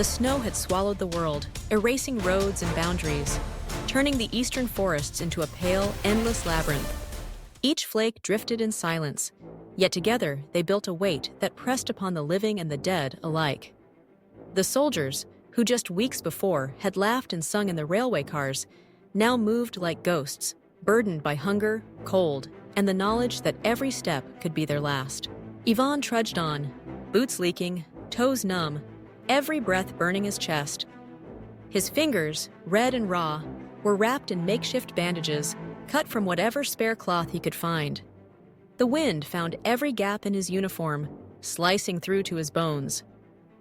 The snow had swallowed the world, erasing roads and boundaries, turning the eastern forests into a pale, endless labyrinth. Each flake drifted in silence, yet together they built a weight that pressed upon the living and the dead alike. The soldiers, who just weeks before had laughed and sung in the railway cars, now moved like ghosts, burdened by hunger, cold, and the knowledge that every step could be their last. Ivan trudged on, boots leaking, toes numb, every breath burning his chest. His fingers, red and raw, were wrapped in makeshift bandages, cut from whatever spare cloth he could find. The wind found every gap in his uniform, slicing through to his bones.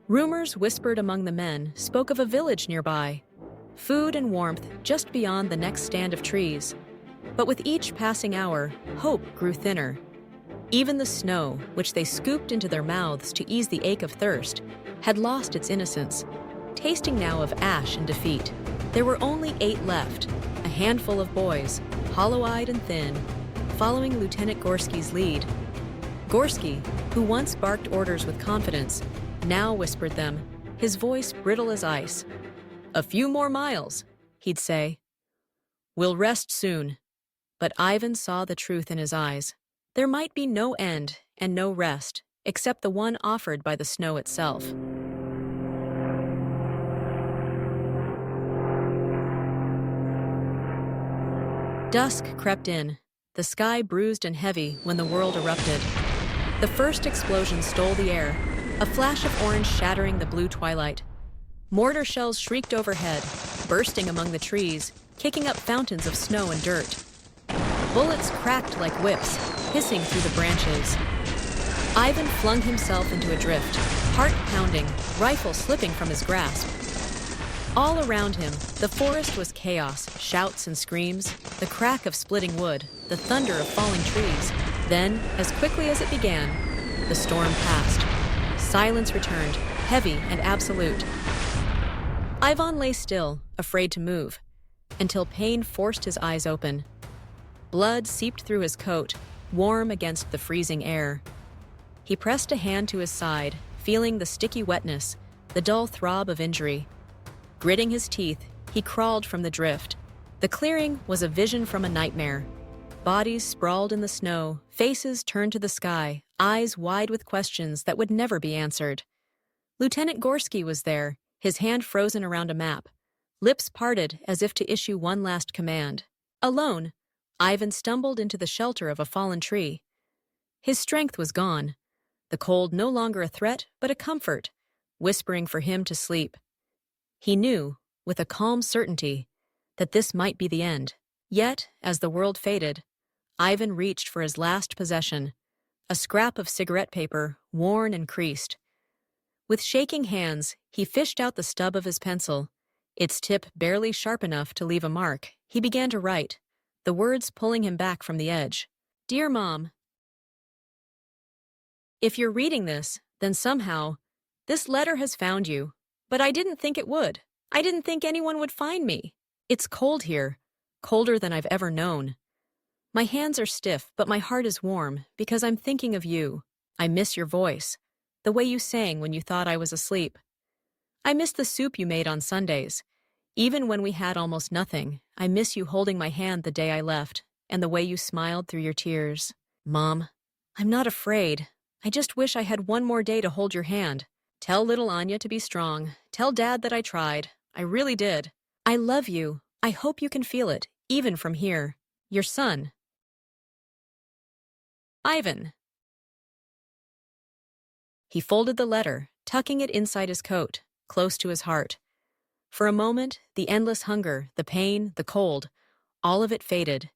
Rumors whispered among the men spoke of a village nearby, food and warmth just beyond the next stand of trees. But with each passing hour, hope grew thinner. Even the snow, which they scooped into their mouths to ease the ache of thirst, had lost its innocence, tasting now of ash and defeat. There were only 8 left, a handful of boys, hollow-eyed and thin, following Lieutenant Gorsky's lead. Gorsky, who once barked orders with confidence, now whispered them, his voice brittle as ice. "A few more miles," he'd say. "We'll rest soon." But Ivan saw the truth in his eyes. There might be no end and no rest, except the one offered by the snow itself. Dusk crept in, the sky bruised and heavy when the world erupted. The first explosion stole the air, a flash of orange shattering the blue twilight. Mortar shells shrieked overhead, bursting among the trees, kicking up fountains of snow and dirt. Bullets cracked like whips, hissing through the branches. Ivan flung himself into a drift, heart pounding, rifle slipping from his grasp. All around him, the forest was chaos, shouts and screams, the crack of splitting wood, the thunder of falling trees. Then, as quickly as it began, the storm passed. Silence returned, heavy and absolute. Ivan lay still, afraid to move, until pain forced his eyes open. Blood seeped through his coat, warm against the freezing air. He pressed a hand to his side, feeling the sticky wetness, the dull throb of injury. Gritting his teeth, he crawled from the drift. The clearing was a vision from a nightmare. Bodies sprawled in the snow, faces turned to the sky, eyes wide with questions that would never be answered. Lieutenant Gorsky was there, his hand frozen around a map, lips parted as if to issue one last command. Alone, Ivan stumbled into the shelter of a fallen tree. His strength was gone, the cold no longer a threat but a comfort, whispering for him to sleep. He knew, with a calm certainty, that this might be the end. Yet, as the world faded, Ivan reached for his last possession, a scrap of cigarette paper, worn and creased. With shaking hands, he fished out the stub of his pencil. Its tip barely sharp enough to leave a mark, he began to write, the words pulling him back from the edge. "Dear Mom, if you're reading this, then somehow, this letter has found you. But I didn't think it would. I didn't think anyone would find me. It's cold here, colder than I've ever known. My hands are stiff, but my heart is warm because I'm thinking of you. I miss your voice, the way you sang when you thought I was asleep. I miss the soup you made on Sundays. Even when we had almost nothing, I miss you holding my hand the day I left and the way you smiled through your tears. Mom, I'm not afraid. I just wish I had one more day to hold your hand. Tell little Anya to be strong. Tell Dad that I tried. I really did. I love you. I hope you can feel it, even from here. Your son, Ivan." He folded the letter, tucking it inside his coat, close to his heart. For a moment, the endless hunger, the pain, the cold, all of it faded.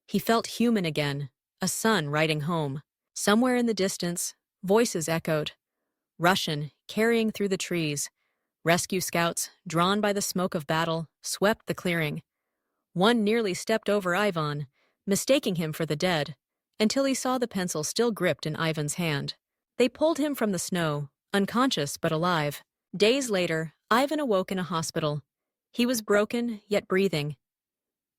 He felt human again, a son riding home. Somewhere in the distance, voices echoed. Russian, carrying through the trees. Rescue scouts, drawn by the smoke of battle, swept the clearing. One nearly stepped over Ivan, mistaking him for the dead, until he saw the pencil still gripped in Ivan's hand. They pulled him from the snow, unconscious but alive. Days later, Ivan awoke in a hospital. He was broken, yet breathing.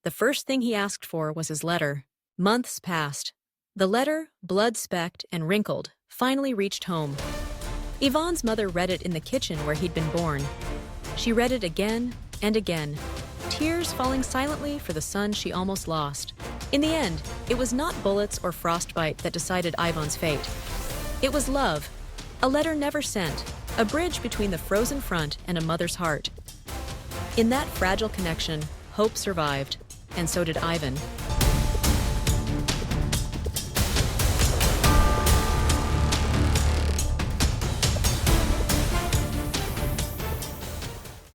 The first thing he asked for was his letter. Months passed. The letter, blood-specked and wrinkled, finally reached home. Ivan's mother read it in the kitchen where he'd been born. She read it again and again, tears falling silently for the son she almost lost. In the end, it was not bullets or frostbite that decided Ivan's fate. It was love, a letter never sent, a bridge between the frozen front and a mother's heart. In that fragile connection, hope survived, and so did Ivan.